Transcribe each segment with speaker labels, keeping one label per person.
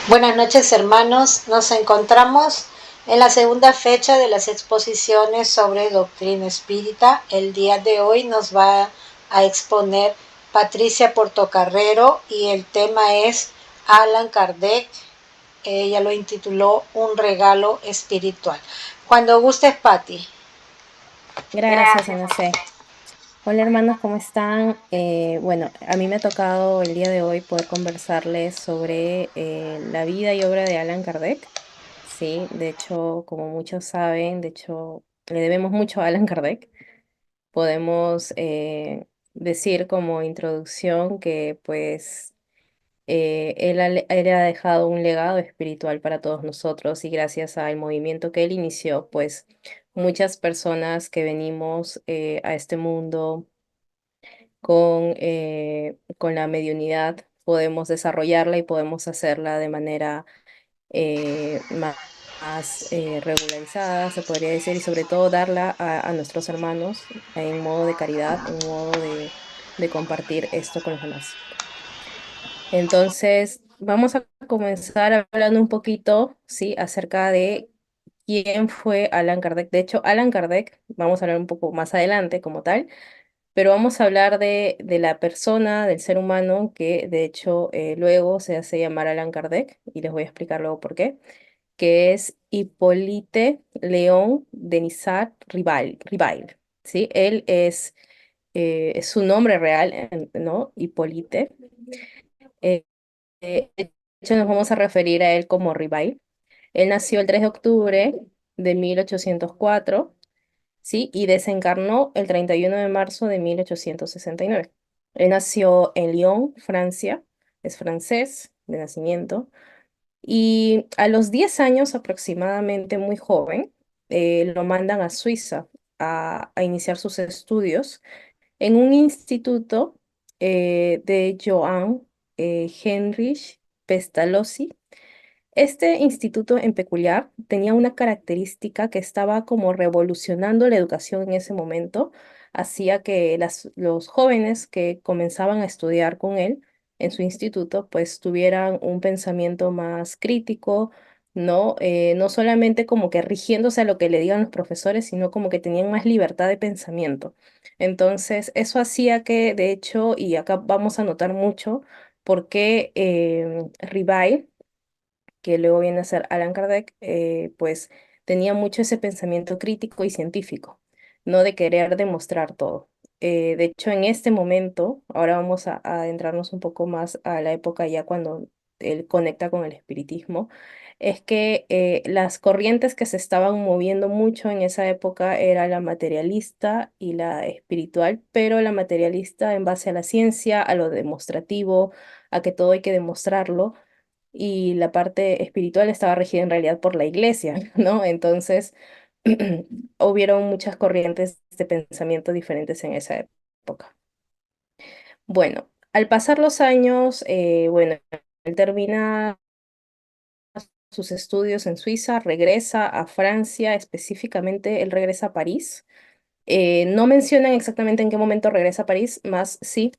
Speaker 1: Buenas noches, hermanos. Nos encontramos en la segunda fecha de las exposiciones sobre doctrina espírita. El día de hoy nos va a exponer Patricia Portocarrero y el tema es Allan Kardec. Ella lo intituló Un regalo espiritual. Cuando gustes, Patti.
Speaker 2: Gracias, Ana C. Hola hermanos, ¿cómo están? Bueno, a mí me ha tocado el día de hoy poder conversarles sobre la vida y obra de Allan Kardec. Sí, de hecho, como muchos saben, de hecho, le debemos mucho a Allan Kardec. Podemos decir como introducción que pues él ha dejado un legado espiritual para todos nosotros y gracias al movimiento que él inició, pues muchas personas que venimos a este mundo con la mediunidad podemos desarrollarla y podemos hacerla de manera más regularizada, se podría decir, y sobre todo darla a nuestros hermanos en modo de caridad, en modo de compartir esto con los demás. Entonces, vamos a comenzar hablando un poquito, ¿sí?, acerca de quién fue Allan Kardec. De hecho, Allan Kardec, vamos a hablar un poco más adelante como tal, pero vamos a hablar de la persona, del ser humano, que de hecho luego se hace llamar Allan Kardec, y les voy a explicar luego por qué, que es Hippolyte Léon Denisard Rivail, ¿sí? Él es su nombre real, ¿no? Hippolyte. Eh, de hecho, nos vamos a referir a él como Rivail. Él nació el 3 de octubre de 1804, ¿sí? Y desencarnó el 31 de marzo de 1869. Él nació en Lyon, Francia, es francés de nacimiento, y a los 10 años aproximadamente, muy joven, lo mandan a Suiza a iniciar sus estudios en un instituto de Johann Heinrich Pestalozzi. Este instituto en peculiar tenía una característica que estaba como revolucionando la educación en ese momento, hacía que los jóvenes que comenzaban a estudiar con él en su instituto, pues tuvieran un pensamiento más crítico, ¿no? No solamente como que rigiéndose a lo que le digan los profesores, sino como que tenían más libertad de pensamiento. Entonces, eso hacía que, de hecho, y acá vamos a notar mucho, por qué Rivail, que luego viene a ser Allan Kardec, pues tenía mucho ese pensamiento crítico y científico, no de querer demostrar todo. De hecho, en este momento, ahora vamos a adentrarnos un poco más a la época ya cuando él conecta con el espiritismo, es que las corrientes que se estaban moviendo mucho en esa época era la materialista y la espiritual, pero la materialista en base a la ciencia, a lo demostrativo, a que todo hay que demostrarlo, y la parte espiritual estaba regida en realidad por la iglesia, ¿no? Entonces, hubieron muchas corrientes de pensamiento diferentes en esa época. Bueno, al pasar los años, bueno, él termina sus estudios en Suiza, regresa a Francia, específicamente él regresa a París. No mencionan exactamente en qué momento regresa a París, más sí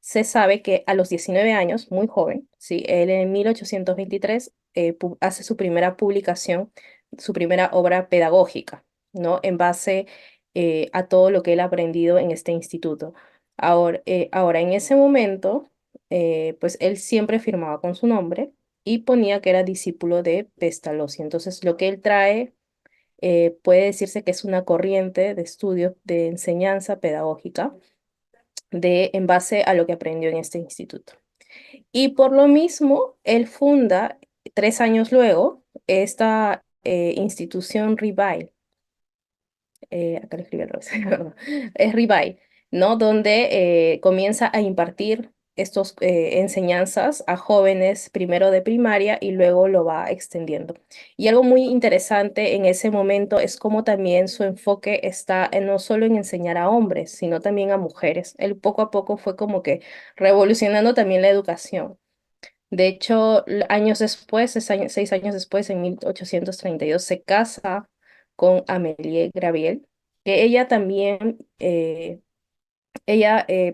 Speaker 2: se sabe que a los 19 años, muy joven, sí, él en 1823 hace su primera publicación, su primera obra pedagógica, ¿no? En base a todo lo que él ha aprendido en este instituto. Ahora en ese momento, pues él siempre firmaba con su nombre y ponía que era discípulo de Pestalozzi. Entonces, lo que él trae puede decirse que es una corriente de estudio de enseñanza pedagógica en base a lo que aprendió en este instituto. Y por lo mismo, él funda 3 años luego esta institución Revive, acá lo escribí al revés, perdón, es Revive, ¿no? Donde comienza a impartir estos enseñanzas a jóvenes primero de primaria y luego lo va extendiendo. Y algo muy interesante en ese momento es cómo también su enfoque está no solo en enseñar a hombres, sino también a mujeres. Él poco a poco fue como que revolucionando también la educación. De hecho, años después, 6 años después, en 1832, se casa con Amélie Graviel, que ella también,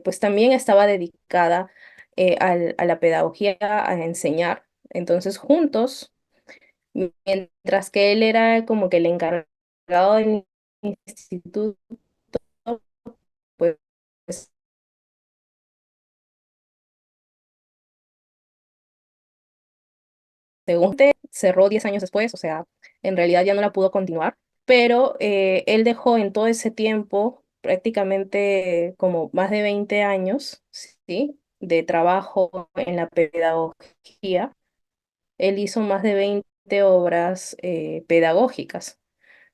Speaker 2: pues también estaba dedicada a la pedagogía, a enseñar. Entonces, juntos, mientras que él era como que el encargado del instituto, pues según usted, cerró 10 años después, o sea, en realidad ya no la pudo continuar, pero él dejó en todo ese tiempo prácticamente como más de 20 años, ¿sí? De trabajo en la pedagogía. Él hizo más de 20 obras pedagógicas,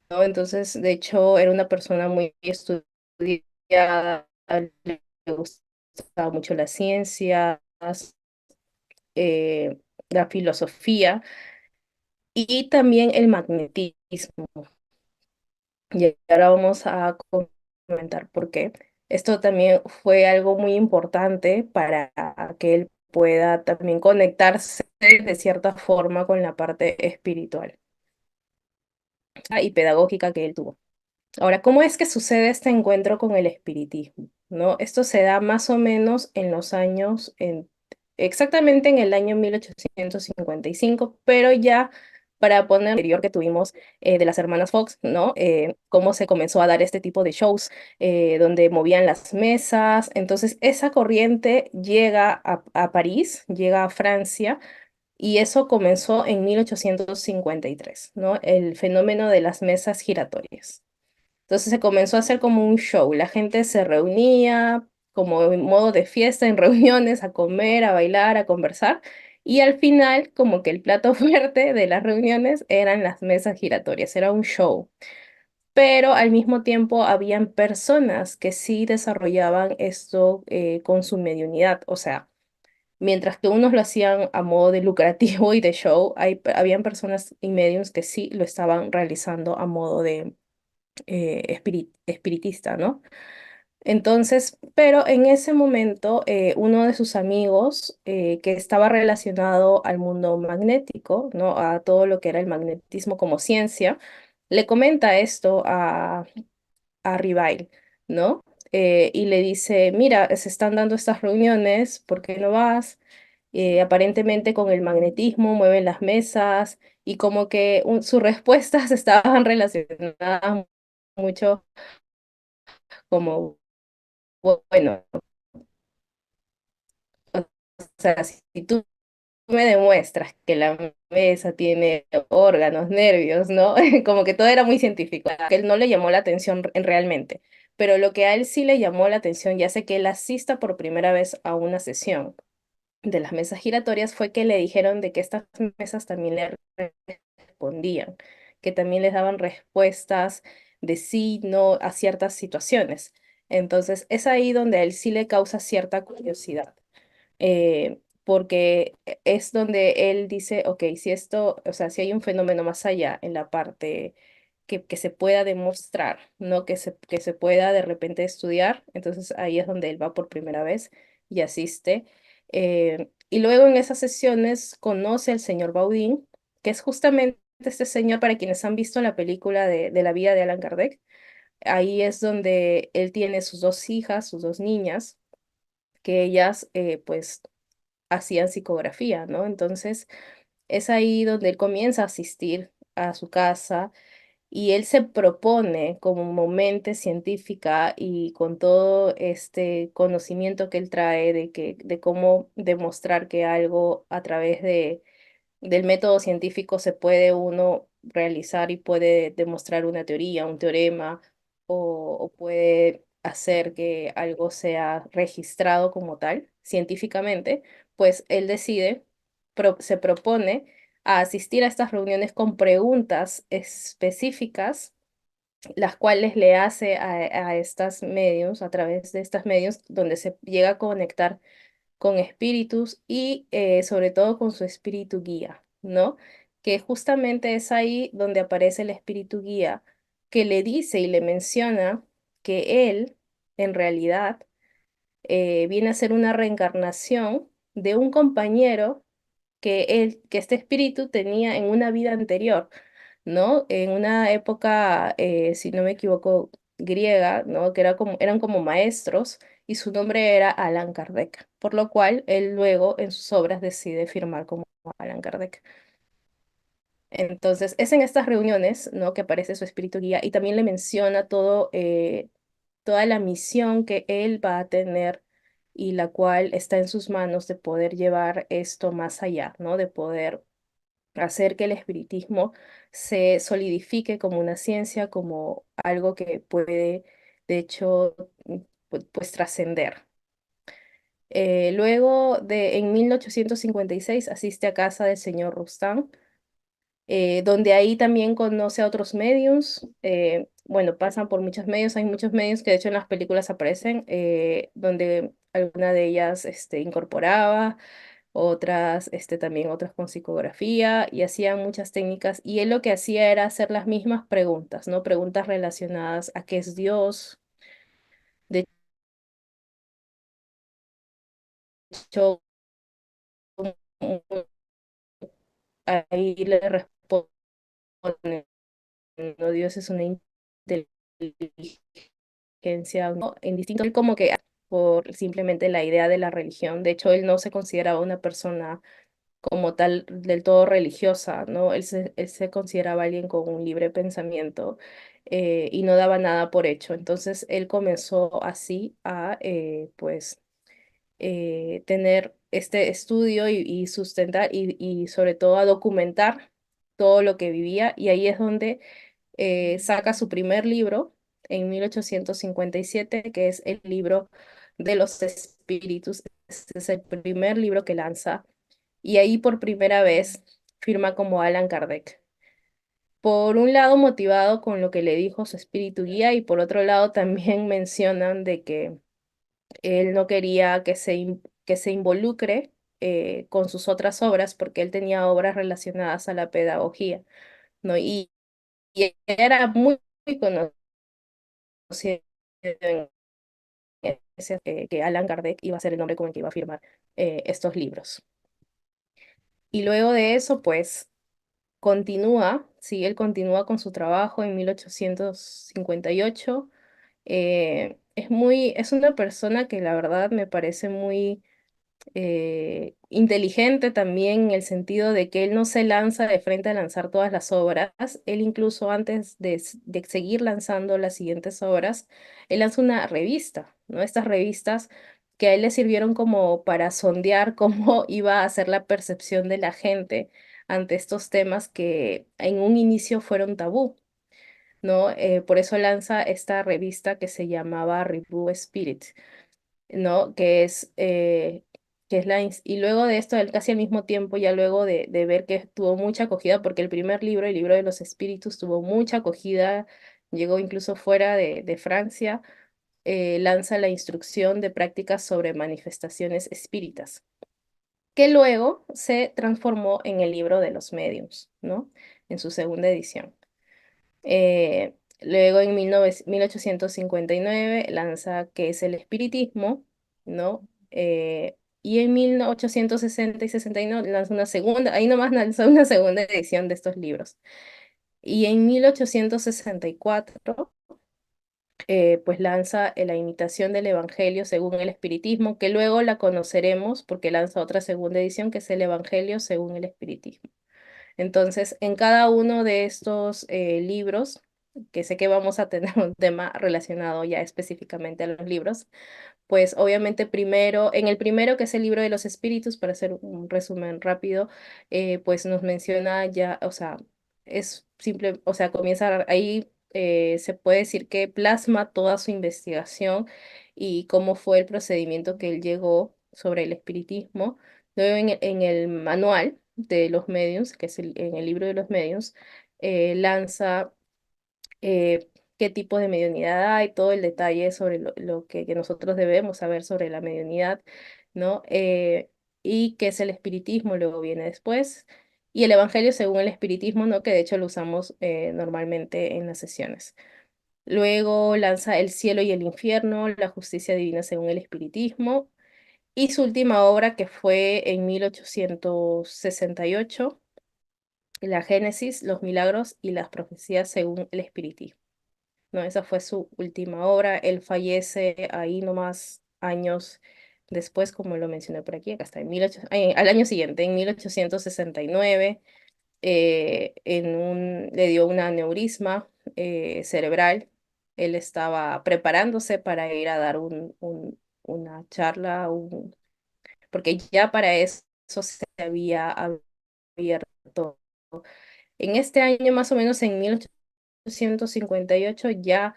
Speaker 2: ¿no? Entonces, de hecho, era una persona muy estudiada, le gustaba mucho las ciencias, eh, la filosofía y también el magnetismo. Y ahora vamos a comentar por qué. Esto también fue algo muy importante para que él pueda también conectarse de cierta forma con la parte espiritual y pedagógica que él tuvo. Ahora, ¿cómo es que sucede este encuentro con el espiritismo? ¿No? Esto se da más o menos en los años, exactamente en el año 1855, pero ya para poner el anterior que tuvimos de las hermanas Fox, ¿no? Cómo se comenzó a dar este tipo de shows donde movían las mesas. Entonces, esa corriente llega a París, llega a Francia, y eso comenzó en 1853, ¿no? El fenómeno de las mesas giratorias. Entonces se comenzó a hacer como un show. La gente se reunía como en modo de fiesta, en reuniones, a comer, a bailar, a conversar. Y al final, como que el plato fuerte de las reuniones eran las mesas giratorias, era un show. Pero al mismo tiempo habían personas que sí desarrollaban esto con su mediunidad. O sea, mientras que unos lo hacían a modo de lucrativo y de show, habían personas y mediums que sí lo estaban realizando a modo de espiritista, ¿no? Entonces, pero en ese momento, uno de sus amigos que estaba relacionado al mundo magnético, ¿no? A todo lo que era el magnetismo como ciencia, le comenta esto a Rivail, ¿no? Y le dice, mira, se están dando estas reuniones, ¿por qué no vas? Aparentemente con el magnetismo mueven las mesas y como que sus respuestas estaban relacionadas mucho como, bueno, o sea, si tú me demuestras que la mesa tiene órganos, nervios, ¿no? Como que todo era muy científico, que él no le llamó la atención realmente, pero lo que a él sí le llamó la atención, ya sé que él asista por primera vez a una sesión de las mesas giratorias, fue que le dijeron de que estas mesas también le respondían, que también les daban respuestas de sí, no a ciertas situaciones. Entonces, es ahí donde a él sí le causa cierta curiosidad, porque es donde él dice, ok, si esto, o sea, si hay un fenómeno más allá en la parte que se pueda demostrar, no que se pueda de repente estudiar, entonces ahí es donde él va por primera vez y asiste. Y luego en esas sesiones conoce al señor Baudin, que es justamente este señor para quienes han visto la película de la vida de Allan Kardec. Ahí es donde él tiene sus dos hijas, sus dos niñas, que ellas pues hacían psicografía, ¿no? Entonces es ahí donde él comienza a asistir a su casa y él se propone como mente científica y con todo este conocimiento que él trae de cómo demostrar que algo a través del método científico se puede uno realizar y puede demostrar una teoría, un teorema, o puede hacer que algo sea registrado como tal científicamente, pues él decide, se propone a asistir a estas reuniones con preguntas específicas, las cuales le hace a estas medios, a través de estas medios, donde se llega a conectar con espíritus y sobre todo con su espíritu guía, ¿no? Que justamente es ahí donde aparece el espíritu guía que le dice y le menciona que él, en realidad, viene a ser una reencarnación de un compañero que este espíritu tenía en una vida anterior, ¿no? En una época, si no me equivoco, griega, ¿no? Que eran como maestros y su nombre era Allan Kardec, por lo cual él luego en sus obras decide firmar como Allan Kardec. Entonces, es en estas reuniones, ¿no? que aparece su espíritu guía y también le menciona toda la misión que él va a tener y la cual está en sus manos de poder llevar esto más allá, ¿no? De poder hacer que el espiritismo se solidifique como una ciencia, como algo que puede, de hecho, pues trascender. En 1856 asiste a casa del señor Rostand, donde ahí también conoce a otros mediums. Bueno, pasan por muchos medios, hay muchos medios que de hecho en las películas aparecen, donde alguna de ellas incorporaba, otras también otras con psicografía y hacían muchas técnicas. Y él lo que hacía era hacer las mismas preguntas, ¿no? Preguntas relacionadas a qué es Dios. De hecho, ahí le responde, no, Dios es una inteligencia, ¿no? En distinto, él como que por simplemente la idea de la religión. De hecho, él no se consideraba una persona como tal del todo religiosa, ¿no? Él se consideraba alguien con un libre pensamiento, y no daba nada por hecho. Entonces, él comenzó así a, pues, tener este estudio y sustentar y sobre todo a documentar todo lo que vivía. Y ahí es donde saca su primer libro en 1857, que es el libro de los espíritus. Este es el primer libro que lanza y ahí por primera vez firma como Allan Kardec. Por un lado motivado con lo que le dijo su espíritu guía y por otro lado también mencionan de que él no quería que se involucre con sus otras obras porque él tenía obras relacionadas a la pedagogía, ¿no? Y era muy, muy conocido en que Allan Kardec iba a ser el nombre con el que iba a firmar estos libros. Y luego de eso, pues continúa, sí, él continúa con su trabajo en 1858. Es una persona que la verdad me parece muy inteligente también en el sentido de que él no se lanza de frente a lanzar todas las obras. Él incluso antes de seguir lanzando las siguientes obras, él lanza una revista, ¿no? Estas revistas que a él le sirvieron como para sondear cómo iba a ser la percepción de la gente ante estos temas que en un inicio fueron tabú, ¿no? Por eso lanza esta revista que se llamaba Review Spirit, ¿no? Y luego de esto, él casi al mismo tiempo, ya luego de ver que tuvo mucha acogida, porque el primer libro, el libro de los espíritus, tuvo mucha acogida, llegó incluso fuera de Francia, lanza la instrucción de prácticas sobre manifestaciones espíritas, que luego se transformó en el libro de los mediums, ¿no? En su segunda edición. Luego en 1859 lanza ¿Qué es el espiritismo?, ¿no? Y en 1860 y 69 lanza una segunda, ahí nomás lanza una segunda edición de estos libros. Y en 1864 pues lanza La imitación del Evangelio según el espiritismo, que luego la conoceremos porque lanza otra segunda edición que es el Evangelio según el espiritismo. Entonces, en cada uno de estos libros, que sé que vamos a tener un tema relacionado ya específicamente a los libros, pues obviamente primero, en el primero que es el libro de los espíritus, para hacer un resumen rápido, pues nos menciona ya, o sea, es simple, o sea, comienza ahí, se puede decir que plasma toda su investigación y cómo fue el procedimiento que él llegó sobre el espiritismo. Luego en el manual de los medios, que es en el libro de los medios, lanza qué tipo de mediunidad hay, todo el detalle sobre lo que nosotros debemos saber sobre la mediunidad, ¿no? Y qué es el espiritismo, luego viene después, y el evangelio según el espiritismo, ¿no? Que de hecho lo usamos normalmente en las sesiones. Luego lanza El cielo y el infierno, la justicia divina según el espiritismo, y su última obra que fue en 1868, La Génesis, los milagros y las profecías según el espiritismo. ¿No? Esa fue su última obra. Él fallece ahí nomás años después, como lo mencioné por aquí, acá está, al año siguiente, en 1869, le dio un aneurisma cerebral. Él estaba preparándose para ir a dar una charla, porque ya para eso se había abierto. En este año, más o menos en 1858, ya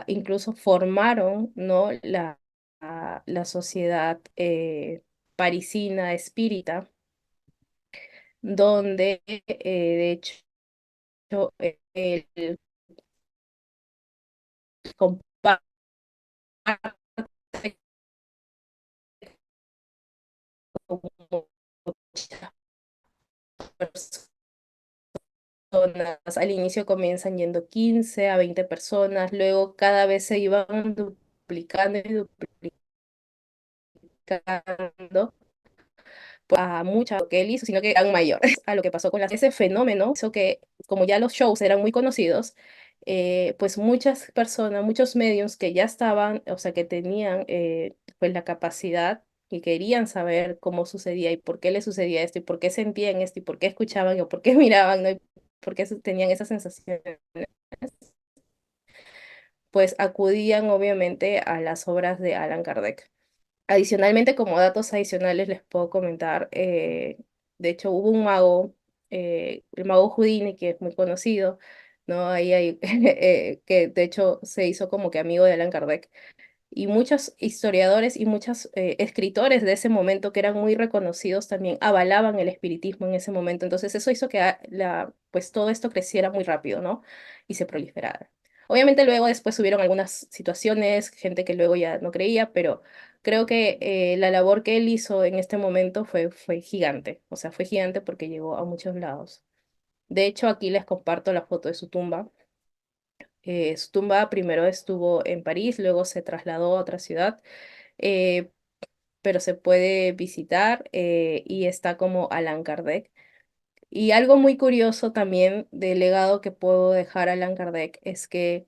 Speaker 2: incluso formaron, ¿no? la sociedad parisina espírita, donde de hecho él comparte con muchas personas. Al inicio comienzan yendo 15 a 20 personas, luego cada vez se iban duplicando y duplicando a mucha lo que él hizo, sino que eran mayores a lo que pasó con ese fenómeno. Hizo que, como ya los shows eran muy conocidos, pues muchas personas, muchos medios que ya estaban, o sea, que tenían pues la capacidad y querían saber cómo sucedía y por qué le sucedía esto y por qué sentían esto y por qué escuchaban o por qué miraban, ¿no? Y por qué tenían esas sensaciones, pues acudían obviamente a las obras de Allan Kardec. Adicionalmente, como datos adicionales les puedo comentar, de hecho hubo un mago, el mago Houdini, que es muy conocido, ¿no? Ahí hay, que de hecho se hizo como que amigo de Allan Kardec y muchos historiadores y muchos escritores de ese momento que eran muy reconocidos también avalaban el espiritismo en ese momento. Entonces eso hizo que pues todo esto creciera muy rápido, ¿no? Y se proliferara. Obviamente luego después hubieron algunas situaciones, gente que luego ya no creía, pero creo que la labor que él hizo en este momento fue gigante. O sea, fue gigante porque llegó a muchos lados. De hecho, aquí les comparto la foto de su tumba. Su tumba primero estuvo en París, luego se trasladó a otra ciudad, eh, pero se puede visitar y está como Allan Kardec. Y algo muy curioso también del legado que puedo dejar a Allan Kardec es que,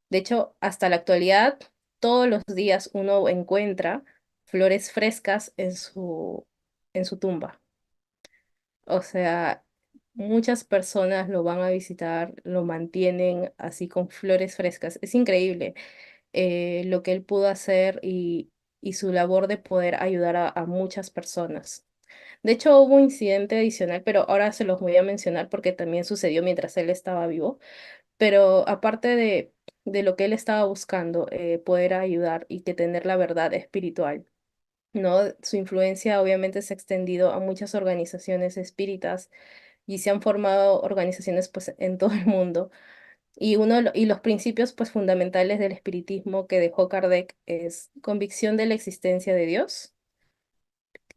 Speaker 2: de hecho, hasta la actualidad, todos los días uno encuentra flores frescas en su tumba. O sea, muchas personas lo van a visitar, lo mantienen así con flores frescas. Es increíble lo que él pudo hacer y su labor de poder ayudar a muchas personas. De hecho, hubo un incidente adicional, pero ahora se los voy a mencionar porque también sucedió mientras él estaba vivo. Pero aparte de lo que él estaba buscando, poder ayudar y que tener la verdad espiritual, ¿no? Su influencia obviamente se ha extendido a muchas organizaciones espíritas y se han formado organizaciones pues en todo el mundo. Y los principios pues fundamentales del espiritismo que dejó Kardec es convicción de la existencia de Dios.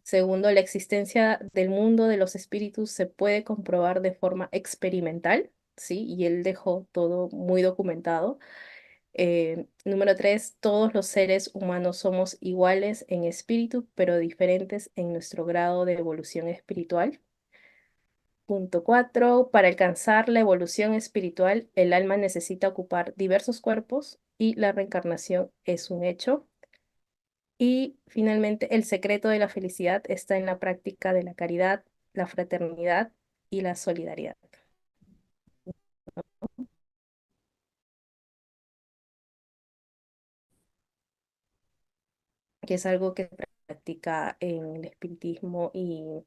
Speaker 2: Segundo, la existencia del mundo de los espíritus se puede comprobar de forma experimental, ¿sí? Y él dejó todo muy documentado. Número tres, todos los seres humanos somos iguales en espíritu, pero diferentes en nuestro grado de evolución espiritual. Punto cuatro, para alcanzar la evolución espiritual, el alma necesita ocupar diversos cuerpos y la reencarnación es un hecho. Y finalmente, el secreto de la felicidad está en la práctica de la caridad, la fraternidad y la solidaridad, que es algo que se practica en el espiritismo y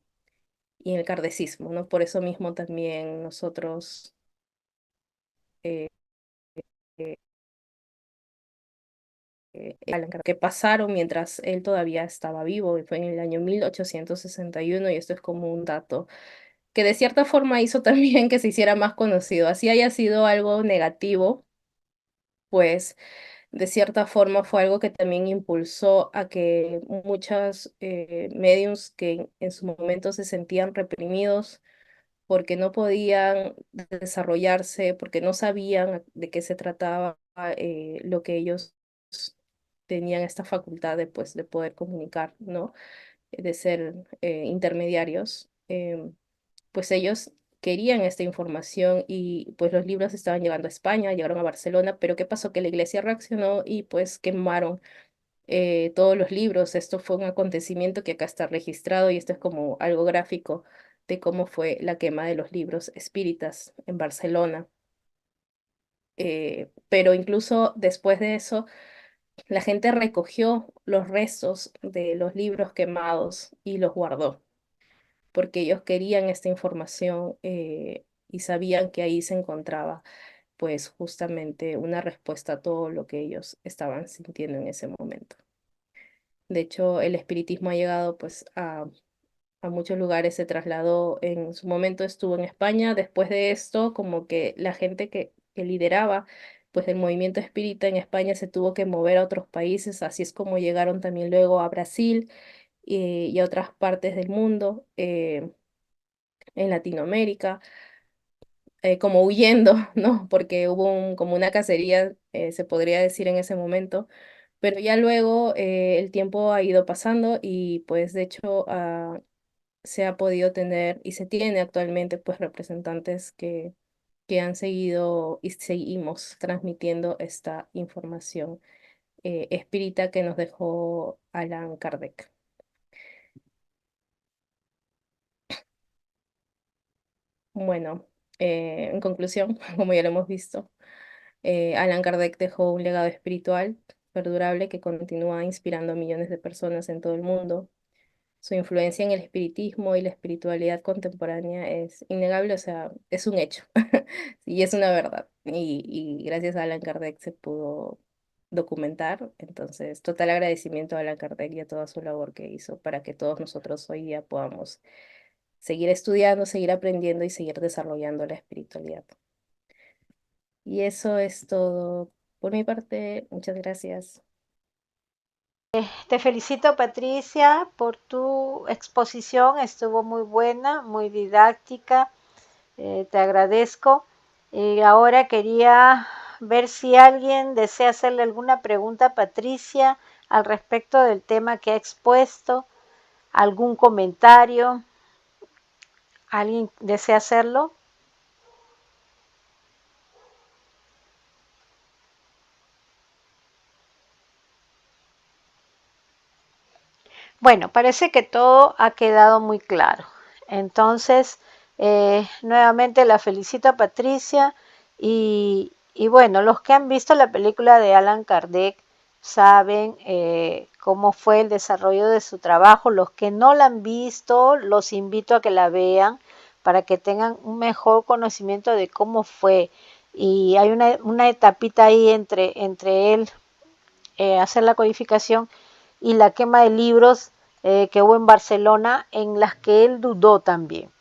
Speaker 2: en el kardecismo, ¿no? Por eso mismo también nosotros eh, eh, que pasaron mientras él todavía estaba vivo, y fue en el año 1861, y esto es como un dato que de cierta forma hizo también que se hiciera más conocido. Así haya sido algo negativo, pues de cierta forma fue algo que también impulsó a que muchas mediums que en su momento se sentían reprimidos porque no podían desarrollarse, porque no sabían de qué se trataba lo que ellos tenían esta facultad de, pues, de poder comunicar, ¿no? De ser intermediarios, pues ellos querían esta información y pues los libros estaban llegando a España, llegaron a Barcelona, pero ¿qué pasó? Que la iglesia reaccionó y pues quemaron todos los libros. Esto fue un acontecimiento que acá está registrado y esto es como algo gráfico de cómo fue la quema de los libros espíritas en Barcelona. Pero incluso después de eso, la gente recogió los restos de los libros quemados y los guardó, porque ellos querían esta información y sabían que ahí se encontraba, pues justamente una respuesta a todo lo que ellos estaban sintiendo en ese momento. De hecho, el espiritismo ha llegado pues a muchos lugares, se trasladó, en su momento estuvo en España, después de esto como que la gente que lideraba pues el movimiento espírita en España se tuvo que mover a otros países, así es como llegaron también luego a Brasil y a otras partes del mundo, en Latinoamérica, como huyendo, ¿no? Porque hubo como una cacería, se podría decir en ese momento. Pero ya luego el tiempo ha ido pasando y pues de hecho se ha podido tener y se tiene actualmente pues representantes que han seguido y seguimos transmitiendo esta información espírita que nos dejó Allan Kardec. Bueno, en conclusión, como ya lo hemos visto, Allan Kardec dejó un legado espiritual perdurable que continúa inspirando a millones de personas en todo el mundo. Su influencia en el espiritismo y la espiritualidad contemporánea es innegable, o sea, es un hecho y es una verdad. Y gracias a Allan Kardec se pudo documentar. Entonces, total agradecimiento a Allan Kardec y a toda su labor que hizo para que todos nosotros hoy día podamos seguir estudiando, seguir aprendiendo y seguir desarrollando la espiritualidad. Y eso es todo por mi parte. Muchas gracias.
Speaker 1: Te felicito, Patricia, por tu exposición. Estuvo muy buena, muy didáctica. Te agradezco. Y ahora quería ver si alguien desea hacerle alguna pregunta a Patricia al respecto del tema que ha expuesto, algún comentario. ¿Alguien desea hacerlo? Bueno, parece que todo ha quedado muy claro. Entonces, nuevamente la felicito a Patricia y bueno, los que han visto la película de Allan Kardec saben cómo fue el desarrollo de su trabajo. Los que no la han visto, los invito a que la vean para que tengan un mejor conocimiento de cómo fue. Y hay una etapita ahí entre él hacer la codificación y la quema de libros que hubo en Barcelona, en las que él dudó también.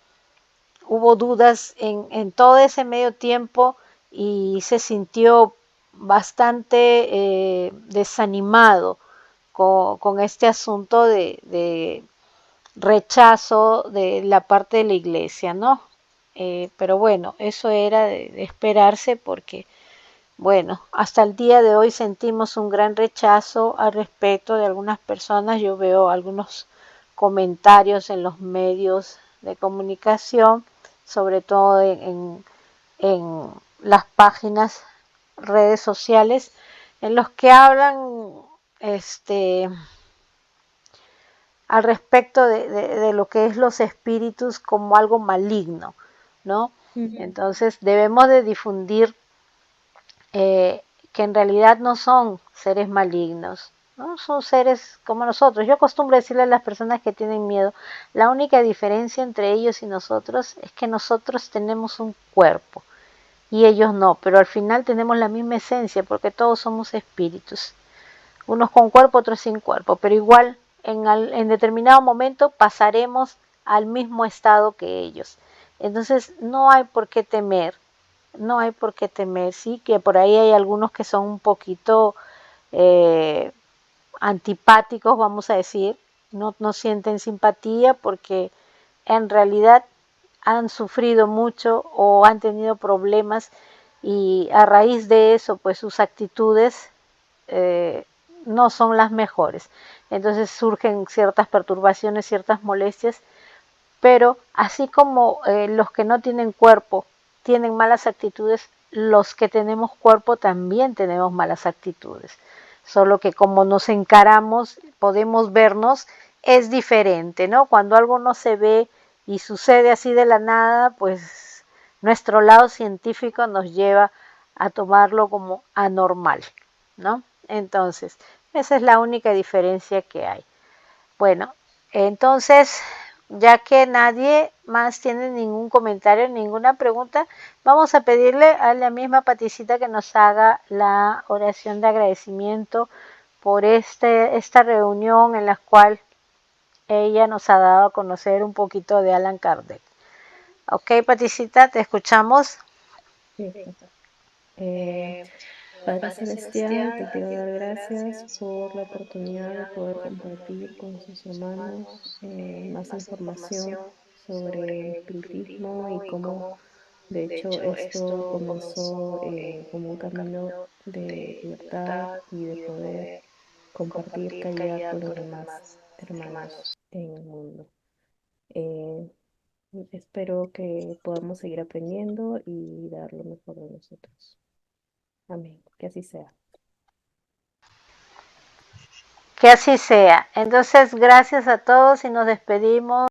Speaker 1: Hubo dudas en todo ese medio tiempo y se sintió bastante desanimado con este asunto de rechazo de la parte de la iglesia, ¿no? Pero bueno, eso era de esperarse porque bueno, hasta el día de hoy sentimos un gran rechazo al respecto de algunas personas. Yo veo algunos comentarios en los medios de comunicación, sobre todo en las páginas, redes sociales, en los que hablan este, al respecto de lo que es los espíritus como algo maligno, ¿no?
Speaker 2: Ujú.
Speaker 1: Entonces debemos de difundir que en realidad no son seres malignos, ¿no? Son seres como nosotros. Yo acostumbro decirle a las personas que tienen miedo, la única diferencia entre ellos y nosotros es que nosotros tenemos un cuerpo y ellos no, pero al final tenemos la misma esencia porque todos somos espíritus, unos con cuerpo, otros sin cuerpo, pero igual en determinado momento pasaremos al mismo estado que ellos. Entonces no hay por qué temer, no hay por qué temer, sí, que por ahí hay algunos que son un poquito eh, antipáticos, vamos a decir, no sienten simpatía porque en realidad han sufrido mucho o han tenido problemas y a raíz de eso, pues sus actitudes eh, no son las mejores. Entonces surgen ciertas perturbaciones, ciertas molestias, pero así como los que no tienen cuerpo tienen malas actitudes, los que tenemos cuerpo también tenemos malas actitudes. solo que como nos encaramos, podemos vernos, es diferente, ¿no? Cuando algo no se ve y sucede así de la nada, pues nuestro lado científico nos lleva a tomarlo como anormal, ¿no? Entonces, esa es la única diferencia que hay. Bueno, entonces, ya que nadie más tiene ningún comentario, ninguna pregunta, vamos a pedirle a la misma Paticita que nos haga la oración de agradecimiento por esta reunión en la cual ella nos ha dado a conocer un poquito de Allan Kardec. Ok, Paticita, te escuchamos.
Speaker 2: Listo. Eh, Padre Celestial, te quiero dar gracias por la oportunidad de poder compartir con sus hermanos más información sobre el espiritismo y cómo, de hecho, esto comenzó como un camino de libertad y de poder compartir caridad con los demás hermanos en el mundo. Eh, Espero que podamos seguir aprendiendo y dar lo mejor de nosotros. Amén. Que así sea.
Speaker 1: Que así sea. Entonces, gracias a todos y nos despedimos.